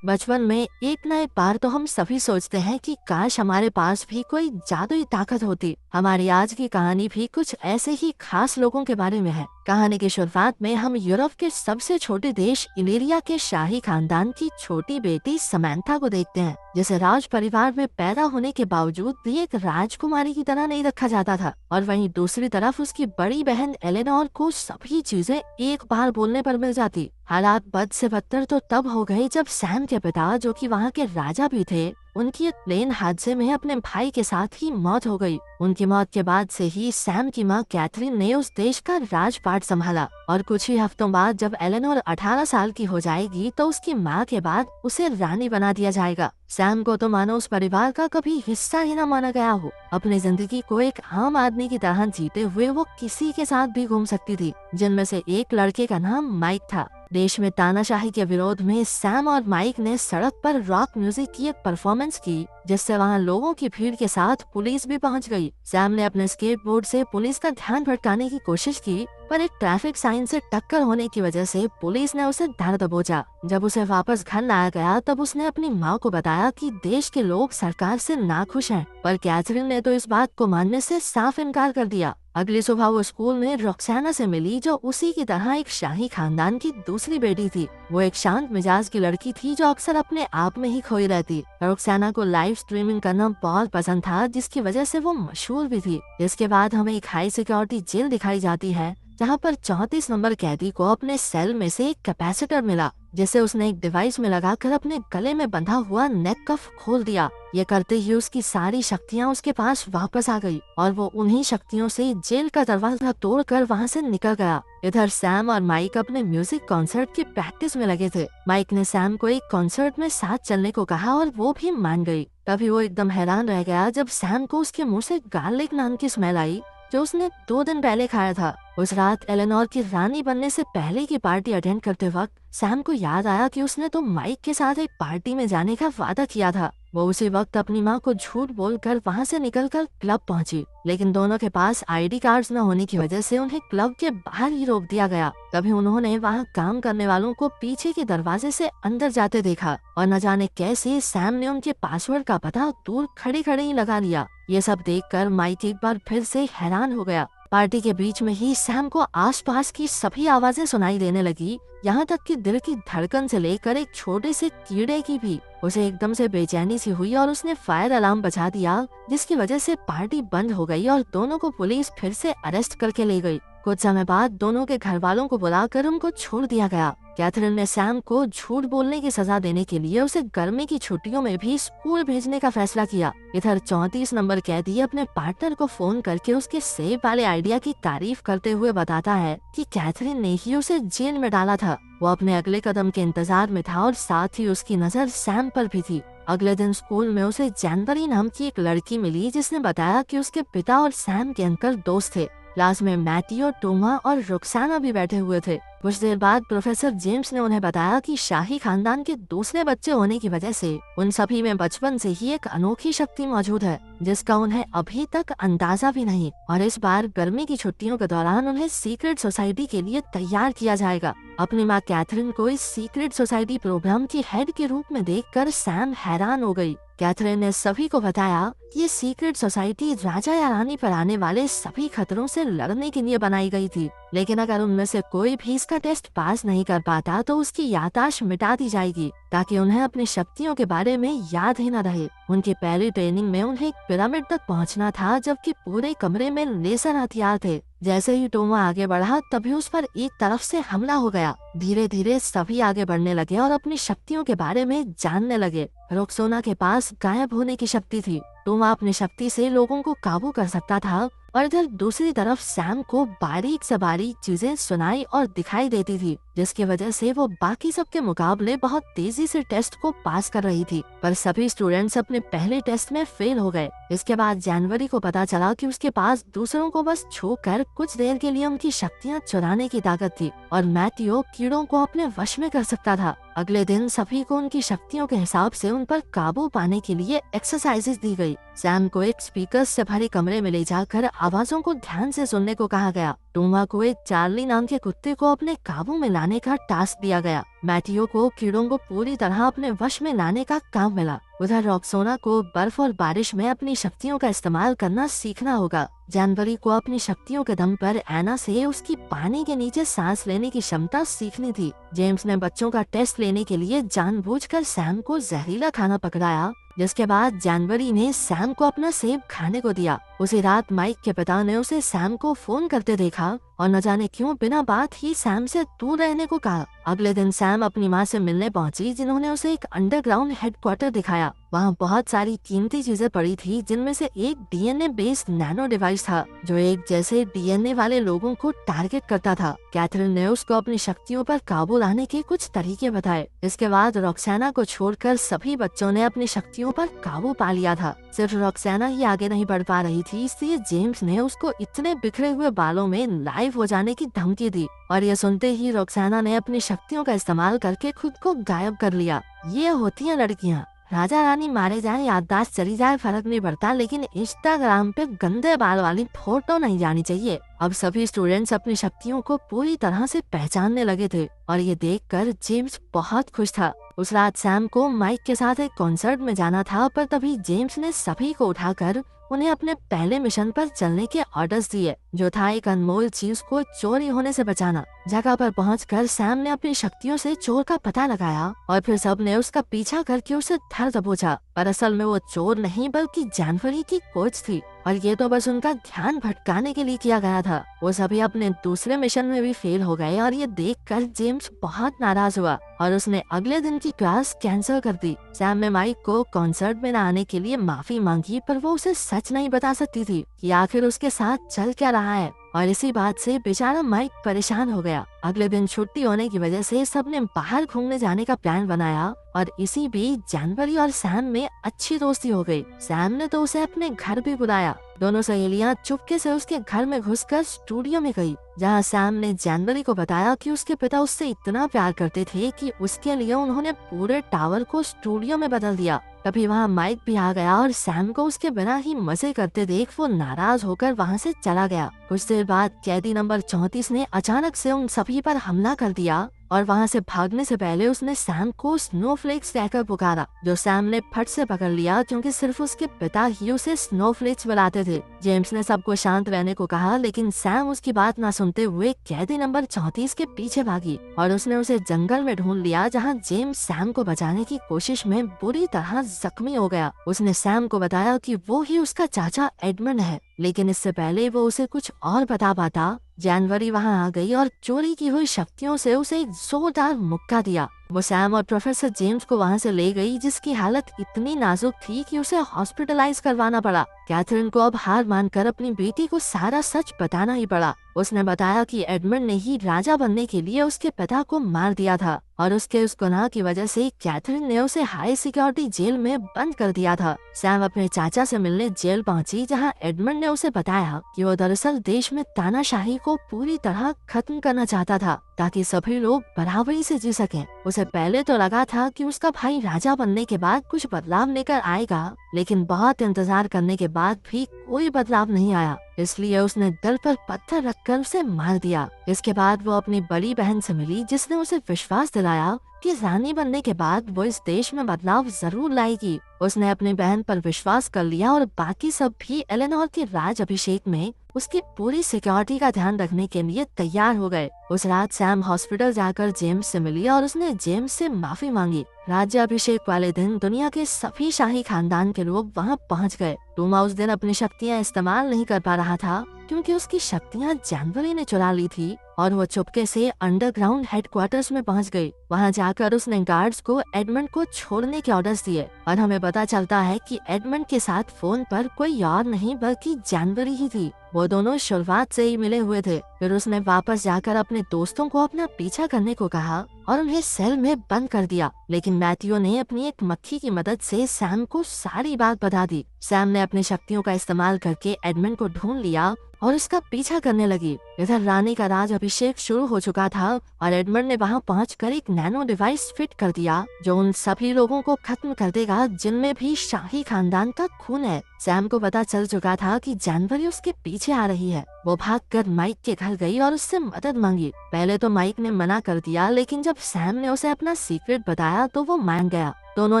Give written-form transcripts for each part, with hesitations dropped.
बचपन में एक न एक बार तो हम सभी सोचते हैं कि काश हमारे पास भी कोई जादुई ताकत होती। हमारी आज की कहानी भी कुछ ऐसे ही खास लोगों के बारे में है। कहानी की शुरुआत में हम यूरोप के सबसे छोटे देश इलेरिया के शाही खानदान की छोटी बेटी समैंथा को देखते हैं, जिसे राज परिवार में पैदा होने के बावजूद भी एक राजकुमारी की तरह नहीं रखा जाता था। और वहीं दूसरी तरफ उसकी बड़ी बहन एलेनोर को सभी चीजें एक बार बोलने पर मिल जाती। हालात बद से बदतर तो तब हो गए जब सैम के पिता, जो कि वहाँ के राजा भी थे, उनकी एक प्लेन हादसे में अपने भाई के साथ ही मौत हो गई। उनकी मौत के बाद से ही सैम की मां कैथरीन ने उस देश का राजपाट संभाला। और कुछ ही हफ्तों बाद जब एलेनोर 18 साल की हो जाएगी तो उसकी मां के बाद उसे रानी बना दिया जाएगा। सैम को तो मानो उस परिवार का कभी हिस्सा ही न माना गया हो। अपनी जिंदगी को एक आम आदमी की तरह जीते हुए वो किसी के साथ भी घूम सकती थी, जिनमें से एक लड़के का नाम माइक था। देश में तानाशाही के विरोध में सैम और माइक ने सड़क पर रॉक म्यूजिक की एक परफॉर्मेंस की, जिससे वहां लोगों की भीड़ के साथ पुलिस भी पहुंच गई। सैम ने अपने स्केटबोर्ड से पुलिस का ध्यान भटकाने की कोशिश की, पर एक ट्रैफिक साइन से टक्कर होने की वजह से पुलिस ने उसे धर दबोचा। जब उसे वापस घर लाया गया तब उसने अपनी मां को बताया कि देश के लोग सरकार से नाखुश हैं, पर कैथरीन ने तो इस बात को मानने से साफ इनकार कर दिया। अगली सुबह वो स्कूल में रॉक्साना से मिली, जो उसी की तरह एक शाही खानदान की दूसरी बेटी थी। वो एक शांत मिजाज की लड़की थी जो अक्सर अपने आप में ही खोई रहती। रॉक्साना को लाइव स्ट्रीमिंग करना बहुत पसंद था, जिसकी वजह से वो मशहूर भी थी। इसके बाद हमें एक हाई सिक्योरिटी जेल दिखाई जाती है, जहाँ पर 34 नंबर कैदी को अपने सेल में से एक कैपेसिटर मिला, जिसे उसने एक डिवाइस में लगाकर अपने गले में बंधा हुआ नेक कफ खोल दिया। ये करते ही उसकी सारी शक्तियाँ उसके पास वापस आ गई और वो उन्हीं शक्तियों से जेल का दरवाजा तोड़कर वहाँ से निकल गया। इधर सैम और माइक अपने म्यूजिक कॉन्सर्ट की प्रैक्टिस में लगे थे। माइक ने सैम को एक कॉन्सर्ट में साथ चलने को कहा और वो भी मान गई। तभी वो एकदम हैरान रह गया जब सैम को उसके मुँह से गार्लिक नान की स्मेल आई, जो उसने 2 दिन पहले खाया था। उस रात एलेनोर की रानी बनने से पहले की पार्टी अटेंड करते वक्त सैम को याद आया कि उसने तो माइक के साथ एक पार्टी में जाने का वादा किया था। वो उसी वक्त अपनी माँ को झूठ बोलकर वहाँ से निकलकर क्लब पहुँची, लेकिन दोनों के पास आईडी कार्ड्स न होने की वजह से उन्हें क्लब के बाहर ही रोक दिया गया। तभी उन्होंने वहाँ काम करने वालों को पीछे के दरवाजे से अंदर जाते देखा और न जाने कैसे सैम ने उनके पासवर्ड का पता दूर खड़े खड़े ही लगा लिया। ये सब देखकर माइक एक बार फिर से हैरान हो गया। पार्टी के बीच में ही सैम को आसपास की सभी आवाजें सुनाई देने लगी, यहाँ तक कि दिल की धड़कन से लेकर एक छोटे से कीड़े की भी। उसे एकदम से बेचैनी सी हुई और उसने फायर अलार्म बजा दिया, जिसकी वजह से पार्टी बंद हो गई और दोनों को पुलिस फिर से अरेस्ट करके ले गई। कुछ समय बाद दोनों के घर वालों को बुलाकर उनको छोड़ दिया गया। कैथरीन ने सैम को झूठ बोलने की सजा देने के लिए उसे गर्मी की छुट्टियों में भी स्कूल भेजने का फैसला किया। इधर 34 नंबर कैदी अपने पार्टनर को फोन करके उसके सेब वाले आइडिया की तारीफ करते हुए बताता है कि कैथरीन ने ही उसे जेल में डाला था। वो अपने अगले कदम के इंतजार में था और साथ ही उसकी नजर सैम पर भी थी। अगले दिन स्कूल में उसे जनवरी नाम की एक लड़की मिली, जिसने बताया कि उसके पिता और सैम के अंकल दोस्त थे। क्लास में मैथियो, टोमा और रुक्साना भी बैठे हुए थे। कुछ देर बाद प्रोफेसर जेम्स ने उन्हें बताया कि शाही खानदान के दूसरे बच्चे होने की वजह से उन सभी में बचपन से ही एक अनोखी शक्ति मौजूद है, जिसका उन्हें अभी तक अंदाजा भी नहीं। और इस बार गर्मी की छुट्टियों के दौरान उन्हें सीक्रेट सोसाइटी के लिए तैयार किया जाएगा। अपनी माँ कैथरीन को इस सीक्रेट सोसाइटी प्रोग्राम की हेड के रूप में देखकर सैम हैरान हो गई। कैथरीन ने सभी को बताया कि ये सीक्रेट सोसाइटी राजा या रानी पर आने वाले सभी खतरों से लड़ने के लिए बनाई गई थी, लेकिन अगर उनमें से कोई भी इसका टेस्ट पास नहीं कर पाता तो उसकी याददाश्त मिटा दी जाएगी, ताकि उन्हें अपनी शक्तियों के बारे में याद ही न रहे। उनकी पहली ट्रेनिंग में उन्हें एक पिरामिड तक पहुंचना था, जबकि पूरे कमरे में लेजर हथियार थे। जैसे ही टोमा आगे बढ़ा तभी उस पर एक तरफ से हमला हो गया। धीरे धीरे सभी आगे बढ़ने लगे और अपनी शक्तियों के बारे में जानने लगे। रोक्सोना के पास गायब होने की शक्ति थी। टोमा अपनी शक्ति से लोगों को काबू कर सकता था और इधर दूसरी तरफ सैम को बारीक से बारीक चीजें सुनाई और दिखाई देती थी, जिसकी वजह से वो बाकी सबके मुकाबले बहुत तेजी से टेस्ट को पास कर रही थी। पर सभी स्टूडेंट्स अपने पहले टेस्ट में फेल हो गए। इसके बाद जनवरी को पता चला कि उसके पास दूसरों को बस छू कर कुछ देर के लिए उनकी शक्तियाँ चुराने की ताकत थी और मैथियो कीड़ों को अपने वश में कर सकता था। अगले दिन सभी को उनकी शक्तियों के हिसाब से उन पर काबू पाने के लिए एक्सरसाइजेस दी गई। सैम को एक स्पीकर से भरे कमरे में ले जाकर आवाजों को ध्यान से सुनने को कहा गया। टोमा को एक चार्ली नाम के कुत्ते को अपने काबू में लाने का टास्क दिया गया। मैथियो को कीड़ों को पूरी तरह अपने वश में लाने का काम मिला। उधर रॉक्सोना को बर्फ और बारिश में अपनी शक्तियों का इस्तेमाल करना सीखना होगा। जनवरी को अपनी शक्तियों के दम पर एना से उसकी पानी के नीचे सांस लेने की क्षमता सीखनी थी। जेम्स ने बच्चों का टेस्ट लेने के लिए जानबूझकर सैम को जहरीला खाना पकड़ाया, जिसके बाद जनवरी ने सैम को अपना सेब खाने को दिया। उसी रात माइक के पिता ने उसे सैम को फोन करते देखा और न जाने क्यों बिना बात ही सैम से दूर रहने को कहा। अगले दिन सैम अपनी माँ से मिलने पहुंची, जिन्होंने उसे एक अंडरग्राउंड हेडक्वार्टर दिखाया। वहाँ बहुत सारी कीमती चीजें पड़ी थी, जिनमें से एक डीएनए बेस्ड नैनो डिवाइस था जो एक जैसे डीएनए वाले लोगों को टारगेट करता था। कैथरीन ने उसको अपनी शक्तियों पर काबू लाने के कुछ तरीके बताए। इसके बाद रॉक्साना को छोड़कर सभी बच्चों ने अपनी शक्तियों पर काबू पा लिया था। सिर्फ रॉक्साना ही आगे नहीं बढ़ पा रही थी, इसलिए जेम्स ने उसको इतने बिखरे हुए बालों में लाइव हो जाने की धमकी दी और ये सुनते ही रॉक्साना ने अपनी शक्तियों का इस्तेमाल करके खुद को गायब कर लिया। ये होती हैं लड़कियाँ। राजा रानी मारे जाए, याददाश्त चली जाए, फर्क नहीं पड़ता, लेकिन इंस्टाग्राम पे गंदे बाल वाली फोटो नहीं जानी चाहिए। अब सभी स्टूडेंट्स अपनी शक्तियों को पूरी तरह से पहचानने लगे थे और ये देखकर जेम्स बहुत खुश था। उस रात सैम को माइक के साथ एक कॉन्सर्ट में जाना था, पर तभी जेम्स ने सभी को उठाकर उन्हें अपने पहले मिशन पर चलने के ऑर्डर्स दिए, जो था एक अनमोल चीज को चोरी होने से बचाना। जगह पर पहुंचकर सैम ने अपनी शक्तियों से चोर का पता लगाया और फिर सब ने उसका पीछा करके उसे धर दबोचा, पर असल में वो चोर नहीं बल्कि जनवरी की कोच थी और ये तो बस उनका ध्यान भटकाने के लिए किया गया था। वो सभी अपने दूसरे मिशन में भी फेल हो गए और ये देखकर जेम्स बहुत नाराज हुआ और उसने अगले दिन की क्लास कैंसिल कर दी। सैम ने माइक को कॉन्सर्ट में न आने के लिए माफी मांगी, पर वो उसे सच नहीं बता सकती थी कि आखिर उसके साथ चल क्या रहा है और इसी बात से बेचारा माइक परेशान हो गया। अगले दिन छुट्टी होने की वजह से सबने बाहर घूमने जाने का प्लान बनाया और इसी बीच जनवरी और सैम में अच्छी दोस्ती हो गई। सैम ने तो उसे अपने घर भी बुलाया। दोनों सहेलियां चुपके से उसके घर में घुसकर स्टूडियो में गई, जहां सैम ने जनवरी को बताया कि उसके पिता उससे इतना प्यार करते थे कि उसके लिए उन्होंने पूरे टावर को स्टूडियो में बदल दिया। तभी वहां माइक भी आ गया और सैम को उसके बिना ही मजे करते देख वो नाराज होकर वहां से चला गया। कुछ देर बाद कैदी नंबर 34 ने अचानक से उन सभी पर हमला कर दिया और वहां से भागने से पहले उसने सैम को स्नोफ्लेक्स कहकर पुकारा, जो सैम ने फट से पकड़ लिया क्योंकि सिर्फ उसके पिता ही उसे स्नोफ्लेक्स बुलाते थे। जेम्स ने सबको शांत रहने को कहा, लेकिन सैम उसकी बात ना सुनते हुए कैदी नंबर 34 के पीछे भागी और उसने उसे जंगल में ढूंढ लिया, जहां जेम्स सैम को बचाने की कोशिश में बुरी तरह जख्मी हो गया। उसने सैम को बताया कि वो ही उसका चाचा एडमंड है, लेकिन इससे पहले वो उसे कुछ और बता पाता, जनवरी वहां आ गई और चोरी की हुई शक्तियों से उसे एक जोरदार मुक्का दिया। वो सैम और प्रोफेसर जेम्स को वहां से ले गई, जिसकी हालत इतनी नाजुक थी कि उसे हॉस्पिटलाइज करवाना पड़ा। कैथरीन को अब हार मानकर अपनी बेटी को सारा सच बताना ही पड़ा। उसने बताया कि एडमंड ने ही राजा बनने के लिए उसके पिता को मार दिया था और उसके उस गुनाह की वजह से कैथरीन ने उसे हाई सिक्योरिटी जेल में बंद कर दिया था। सैम अपने चाचा से मिलने जेल पहुंची, जहां एडमंड ने उसे बताया कि वो दरअसल देश में तानाशाही को पूरी तरह खत्म करना चाहता था, ताकि सभी लोग बराबरी से जी सकें। उसे पहले तो लगा था कि उसका भाई राजा बनने के बाद कुछ बदलाव लेकर आएगा, लेकिन बहुत इंतजार करने के बाद भी कोई बदलाव नहीं आया, इसलिए उसने दिल पर पत्थर रखकर उसे मार दिया। इसके बाद वो अपनी बड़ी बहन से मिली, जिसने उसे विश्वास दिलाया कि रानी बनने के बाद वो इस देश में बदलाव जरूर लाएगी। उसने अपनी बहन पर विश्वास कर लिया और बाकी सब भी एलेनोर के राज अभिषेक में उसकी पूरी सिक्योरिटी का ध्यान रखने के लिए तैयार हो गए। उस रात सैम हॉस्पिटल जाकर जेम्स से मिली और उसने जेम्स से माफी मांगी। राज्याभिषेक वाले दिन दुनिया के सभी शाही खानदान के लोग वहां पहुंच गए। टूमा उस दिन अपनी शक्तियां इस्तेमाल नहीं कर पा रहा था क्योंकि उसकी शक्तियां जनवरी ने चुरा ली थी और वो चुपके से अंडरग्राउंड हेडक्वार्टर्स में पहुंच गई। वहां जाकर उसने गार्ड्स को एडमंड को छोड़ने के ऑर्डर्स दिए और हमें पता चलता है कि एडमंड के साथ फोन पर कोई और नहीं बल्कि जनवरी ही थी। वो दोनों शुरुआत से ही मिले हुए थे। फिर उसने वापस जाकर अपने दोस्तों को अपना पीछा करने को कहा और उन्हें सेल में बंद कर दिया, लेकिन मैथ्यू ने अपनी एक मक्खी की मदद से सैम को सारी बात बता दी। सैम ने अपनी शक्तियों का इस्तेमाल करके एडमंड को ढूंढ लिया और उसका पीछा करने लगी। इधर रानी का राज अभिषेक शुरू हो चुका था और एडमंड ने वहां पहुंचकर एक नैनो डिवाइस फिट कर दिया जो उन सभी लोगों को खत्म कर देगा जिनमें भी शाही खानदान का खून है। सैम को पता चल चुका था कि जानवरी उसके पीछे आ रही है। वो भागकर माइक के घर गई और उससे मदद मांगी। पहले तो माइक ने मना कर दिया, लेकिन जब सैम ने उसे अपना सीक्रेट बताया तो वो मान गया। दोनों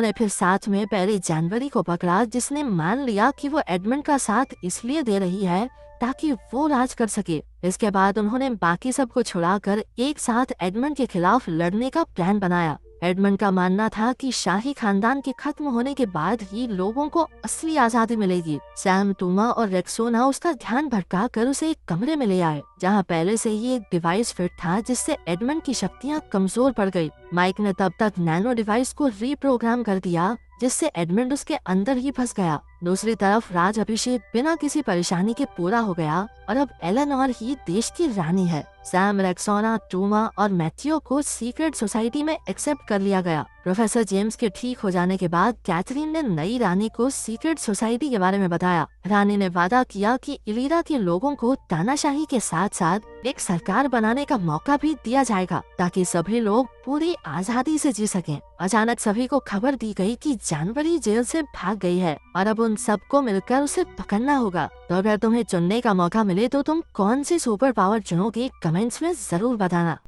ने फिर साथ में पहले जानवरी को पकड़ा, जिसने मान लिया कि वो एडमंड का साथ इसलिए दे रही है ताकि वो राज कर सके। इसके बाद उन्होंने बाकी सबको छुड़ाकर एक साथ एडमंड के खिलाफ लड़ने का प्लान बनाया। एडमंड का मानना था कि शाही खानदान के खत्म होने के बाद ही लोगों को असली आजादी मिलेगी। सैम, टूमा और रेक्सोना उसका ध्यान भटकाकर उसे एक कमरे में ले आए जहां पहले से ही एक डिवाइस फिट था जिससे एडमंड की शक्तियां कमजोर पड़ गई। माइक ने तब तक नैनो डिवाइस को रीप्रोग्राम कर दिया जिससे एडमंड उसके अंदर ही फंस गया। दूसरी तरफ राज अभिषेक बिना किसी परेशानी के पूरा हो गया और अब एलेनोर ही देश की रानी है। सैम, रेक्सोना, टूमा और मैथ्यू को सीक्रेट सोसाइटी में एक्सेप्ट कर लिया गया। प्रोफेसर जेम्स के ठीक हो जाने के बाद कैथरीन ने नई रानी को सीक्रेट सोसाइटी के बारे में बताया। रानी ने वादा किया कि इलीरा के लोगों को तानाशाही के साथ साथ एक सरकार बनाने का मौका भी दिया जाएगा ताकि सभी लोग पूरी आजादी से जी सकें। अचानक सभी को खबर दी गई कि जानवरी जेल से भाग गई है और अब उन सबको मिलकर उसे पकड़ना होगा। तो अगर तुम्हें चुनने का मौका मिले तो तुम कौन सी सुपर पावर चुनोगे, कमेंट्स में जरूर बताना।